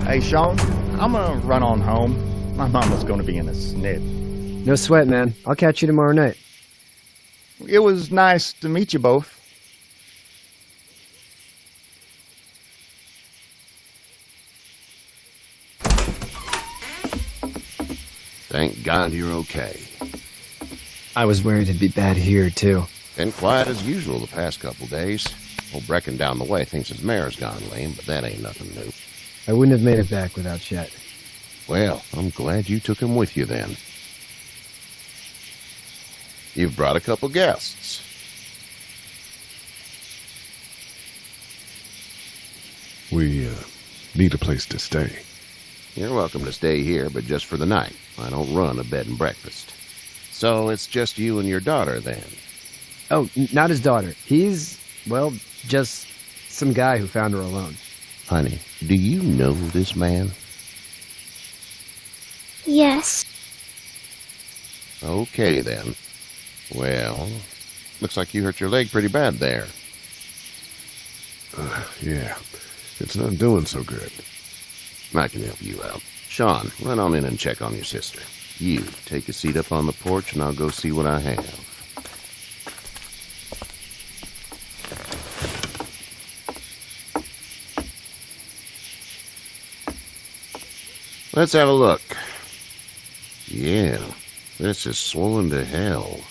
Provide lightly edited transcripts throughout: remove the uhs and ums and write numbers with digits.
Hey, Sean, I'm gonna run on home. My mama's gonna be in a snit. No sweat, man. I'll catch you tomorrow night. It was nice to meet you both. Thank God you're okay. I was worried it'd be bad here, too. Been quiet as usual the past couple days. Old Brecken down the way thinks his mare's gone lame, but that ain't nothing new. I wouldn't have made it back without Chet. Well, I'm glad you took him with you then. You've brought a couple guests. We need a place to stay. You're welcome to stay here, but just for the night. I don't run a bed and breakfast. So it's just you and your daughter then? Oh, not his daughter. He's, well, just some guy who found her alone. Honey, do you know this man? Yes. Okay, then. Well, looks like you hurt your leg pretty bad there. Yeah, it's not doing so good. I can help you out. Sean, run on in and check on your sister. You, take a seat up on the porch and I'll go see what I have. Let's have a look. Yeah, this is swollen to hell.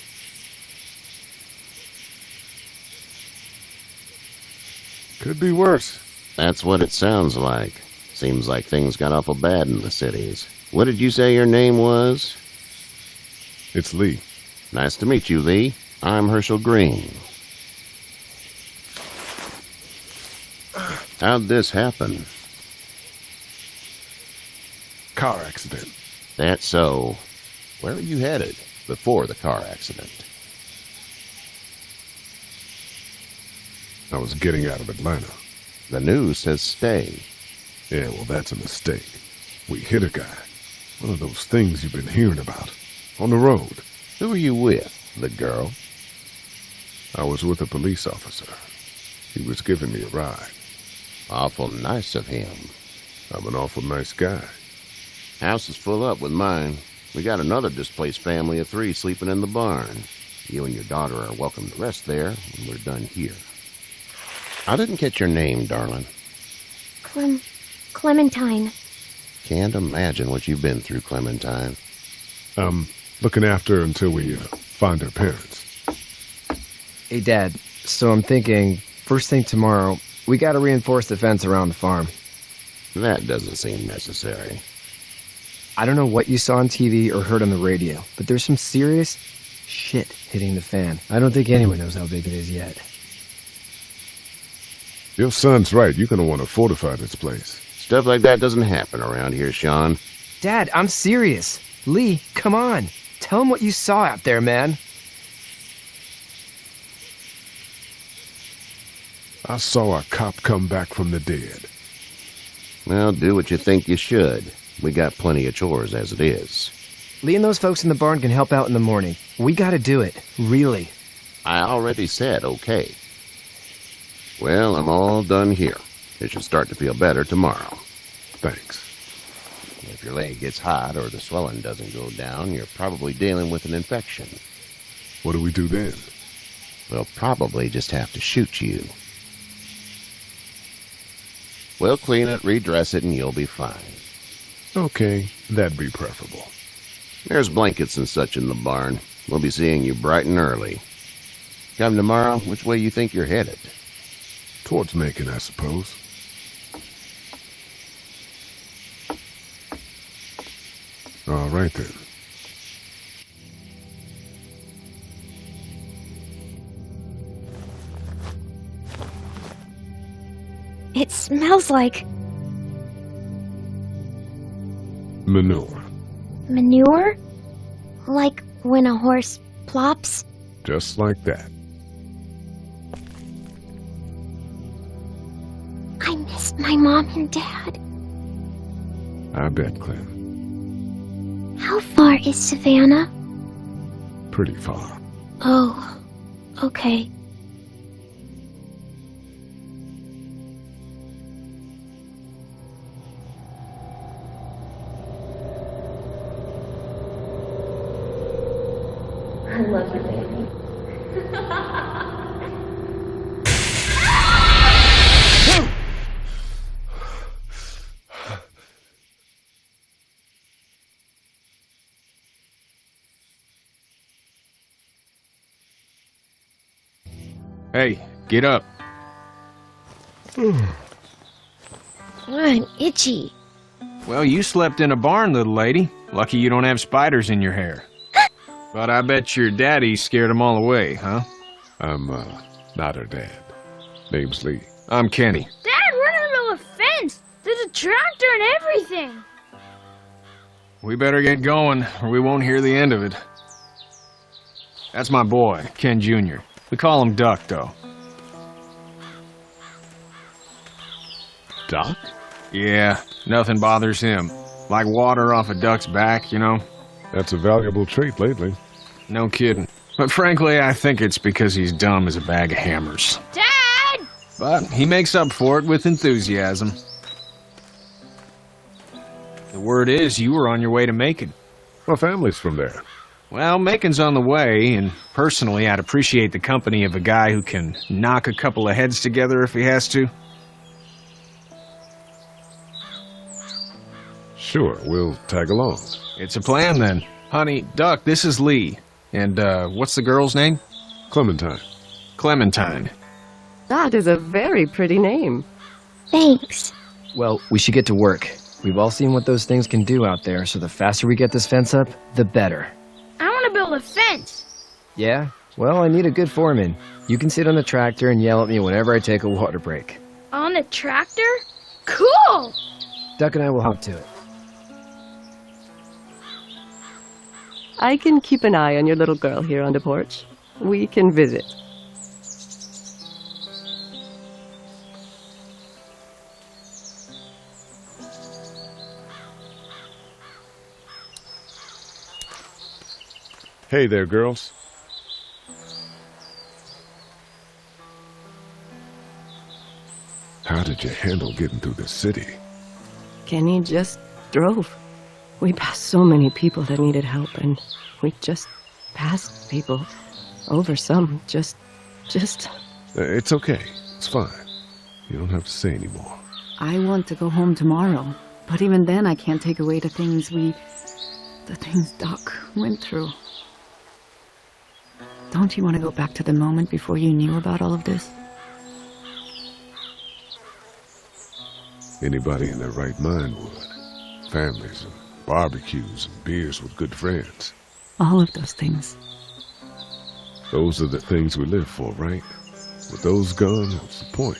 Could be worse. That's what it sounds like. Seems like things got awful bad in the cities. What did you say your name was? It's Lee. Nice to meet you, Lee. I'm Herschel Green. How'd this happen? Car accident. That's so. Where are you headed before the car accident? I was getting out of Atlanta. The news says stay. Yeah, well, that's a mistake. We hit a guy. One of those things you've been hearing about. On the road. Who are you with? The girl? I was with a police officer. He was giving me a ride. Awful nice of him. I'm an awful nice guy. House is full up with mine. We got another displaced family of 3 sleeping in the barn. You and your daughter are welcome to rest there when we're done here. I didn't catch your name, darling. Clementine. Can't imagine what you've been through, Clementine. Looking after her until we find her parents. Hey, Dad, so I'm thinking, first thing tomorrow, we gotta reinforce the fence around the farm. That doesn't seem necessary. I don't know what you saw on TV or heard on the radio, but there's some serious shit hitting the fan. I don't think anyone knows how big it is yet. Your son's right. You're gonna want to fortify this place. Stuff like that doesn't happen around here, Sean. Dad, I'm serious. Lee, come on. Tell him what you saw out there, man. I saw a cop come back from the dead. Well, do what you think you should. We got plenty of chores as it is. Lee and those folks in the barn can help out in the morning. We gotta do it. Really. I already said okay. Well, I'm all done here. It should start to feel better tomorrow. Thanks. If your leg gets hot or the swelling doesn't go down, you're probably dealing with an infection. What do we do then? We'll probably just have to shoot you. We'll clean it, redress it, and you'll be fine. Okay, that'd be preferable. There's blankets and such in the barn. We'll be seeing you bright and early. Come tomorrow, which way you think you're headed? Towards Macon, I suppose. All right, then. It smells like Manure. manure? Like when a horse plops? Just like that. I miss my mom and dad. I bet, Clem. How far is Savannah? Pretty far. Oh, okay. love you, baby. Hey, get up. I'm itchy. Well, you slept in a barn, little lady. Lucky you don't have spiders in your hair. But I bet your daddy scared them all away, huh? I'm, not her dad. Name's Lee. I'm Kenny. Dad, we're in the middle of a fence. There's a tractor and everything. We better get going, or we won't hear the end of it. That's my boy, Ken Jr. We call him Duck, though. Doc? Yeah, nothing bothers him. Like water off a duck's back, you know? That's a valuable trait lately. No kidding. But frankly, I think it's because he's dumb as a bag of hammers. Dad! But he makes up for it with enthusiasm. The word is you were on your way to Macon. My family's from there. Well, Macon's on the way, and personally, I'd appreciate the company of a guy who can knock a couple of heads together if he has to. Sure, we'll tag along. It's a plan, then. Honey, Duck, this is Lee. And, what's the girl's name? Clementine. Clementine. That is a very pretty name. Thanks. Well, we should get to work. We've all seen what those things can do out there, so the faster we get this fence up, the better. I want to build a fence. Yeah? Well, I need a good foreman. You can sit on the tractor and yell at me whenever I take a water break. On the tractor? Cool! Duck and I will hop to it. I can keep an eye on your little girl here on the porch. We can visit. Hey there, girls. How did you handle getting through the city? Kenny just drove. We passed so many people that needed help, and we just passed people. Over some, just... It's okay. It's fine. You don't have to say anymore. I want to go home tomorrow, but even then I can't take away the things Doc went through. Don't you want to go back to the moment before you knew about all of this? Anybody in their right mind would. Families and barbecues and beers with good friends. All of those things. Those are the things we live for, right? With those gone, what's the point?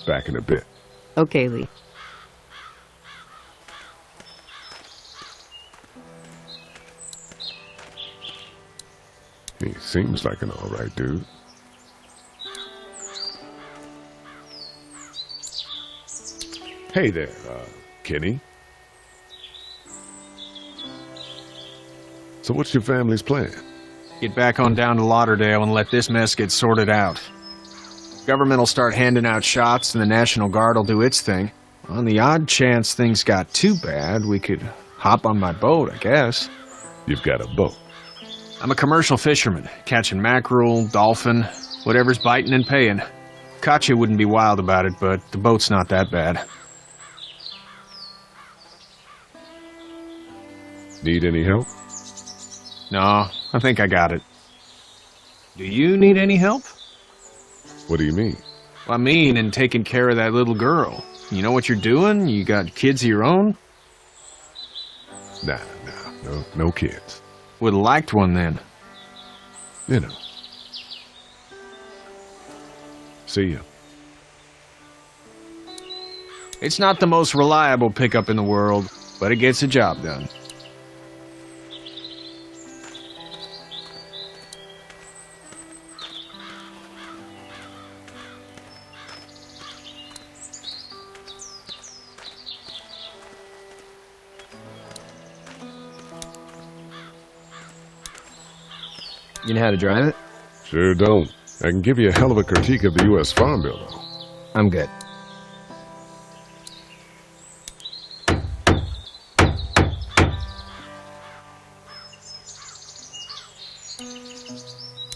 Back in a bit. Okay, Lee. He seems like an all-right dude. Hey there, Kenny. So what's your family's plan? Get back on down to Lauderdale and let this mess get sorted out. Government will start handing out shots and the National Guard will do its thing. On the odd chance things got too bad, we could hop on my boat, I guess. You've got a boat. I'm a commercial fisherman, catching mackerel, dolphin, whatever's biting and paying. Katya wouldn't be wild about it, but the boat's not that bad. Need any help? No, I think I got it. Do you need any help? What do you mean? I mean, in taking care of that little girl. You know what you're doing? You got kids of your own? Nah, no kids. Would've liked one then. You know. See ya. It's not the most reliable pickup in the world, but it gets the job done. You know how to drive it? Sure don't. I can give you a hell of a critique of the U.S. Farm Bill, though. I'm good.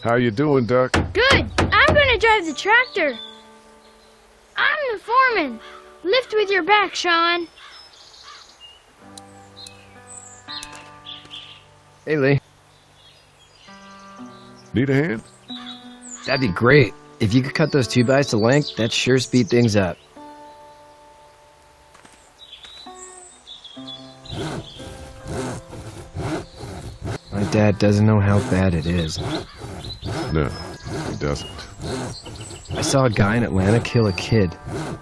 How you doing, Duck? Good. I'm gonna drive the tractor. I'm the foreman. Lift with your back, Sean. Hey, Lee. Need a hand? That'd be great. If you could cut those 2x to length, that'd sure speed things up. My dad doesn't know how bad it is. No, he doesn't. I saw a guy in Atlanta kill a kid.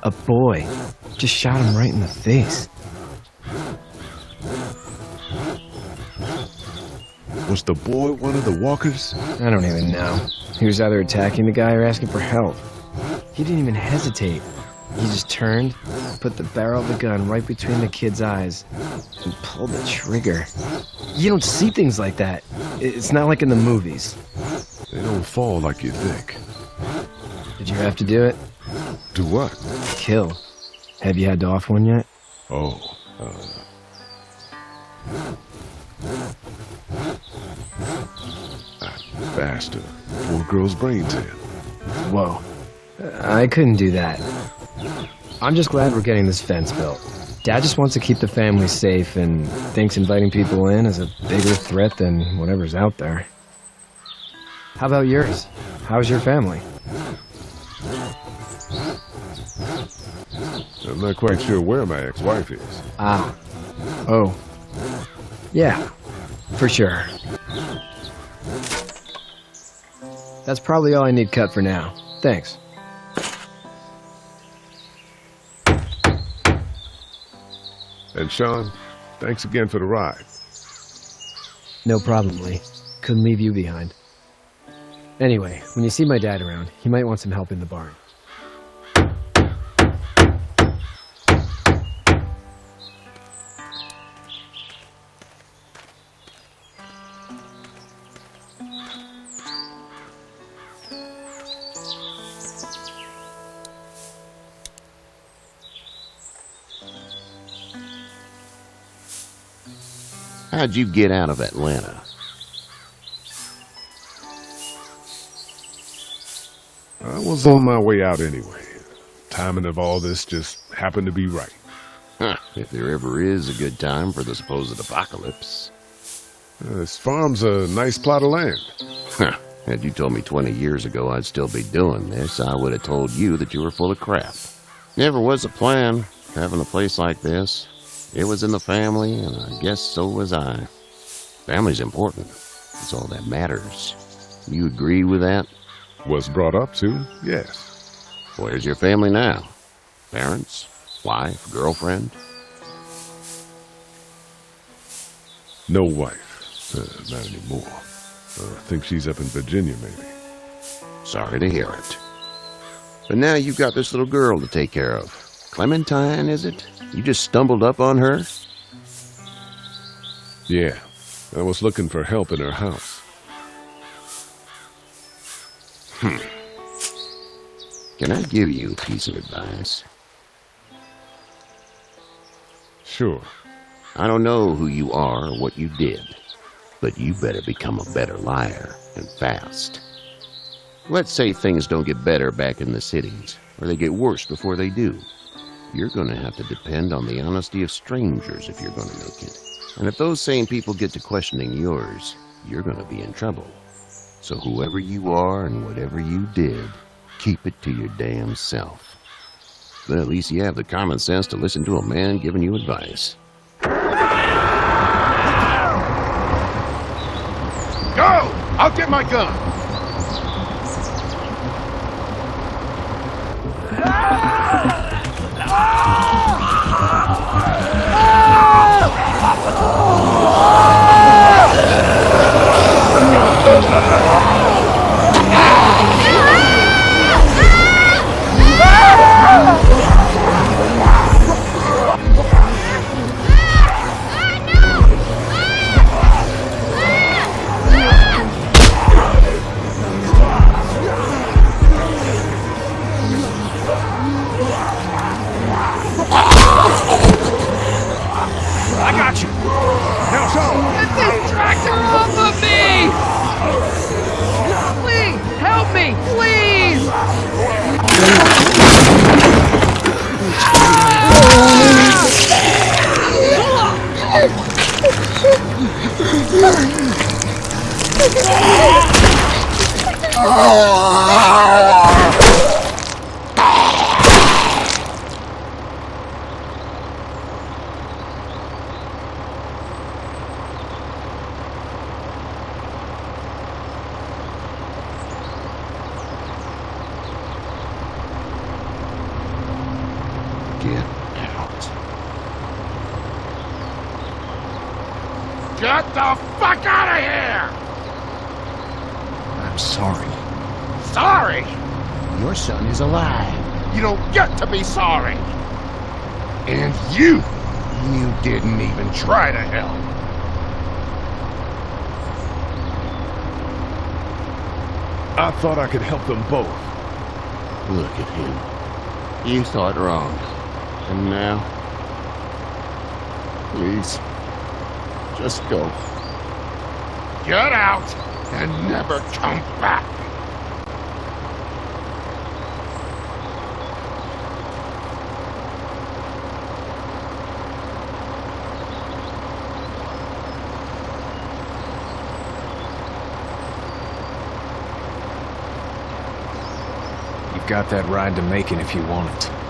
A boy. Just shot him right in the face. Was the boy one of the walkers? I don't even know. He was either attacking the guy or asking for help. He didn't even hesitate. He just turned, put the barrel of the gun right between the kid's eyes, and pulled the trigger. You don't see things like that. It's not like in the movies. They don't fall like you think. Did you have to do it? Do what? Kill. Have you had to off one yet? Oh, that bastard. Poor girl's brains in. Whoa. I couldn't do that. I'm just glad we're getting this fence built. Dad just wants to keep the family safe and thinks inviting people in is a bigger threat than whatever's out there. How about yours? How's your family? I'm not quite sure where my ex-wife is. Ah. Oh. Yeah. For sure. That's probably all I need cut for now. Thanks. And Sean, thanks again for the ride. No problem, Lee. Couldn't leave you behind. Anyway, when you see my dad around, he might want some help in the barn. How'd you get out of Atlanta? I was on my way out anyway. Timing of all this just happened to be right. Huh, if there ever is a good time for the supposed apocalypse. This farm's a nice plot of land. Huh, had you told me 20 years ago I'd still be doing this, I would have told you that you were full of crap. Never was a plan, having a place like this. It was in the family, and I guess so was I. Family's important. It's all that matters. You agree with that? Was brought up to, yes. Where's your family now? Parents? Wife? Girlfriend? No wife. Not anymore. I think she's up in Virginia, maybe. Sorry to hear it. But now you've got this little girl to take care of. Clementine, is it? You just stumbled up on her? Yeah. I was looking for help in her house. Can I give you a piece of advice? Sure. I don't know who you are or what you did, but you better become a better liar, and fast. Let's say things don't get better back in the cities, or they get worse before they do. You're going to have to depend on the honesty of strangers if you're going to make it. And if those same people get to questioning yours, you're going to be in trouble. So whoever you are and whatever you did, keep it to your damn self. But at least you have the common sense to listen to a man giving you advice. Go! I'll get my gun! Get out. Get the fuck out of here! I'm sorry. Sorry? Your son is alive. You don't get to be sorry. And you didn't even try to help. I thought I could help them both. Look at him. You thought wrong. And now? Please, just go. Get out and never come back. You've got that ride to Macon if you want it.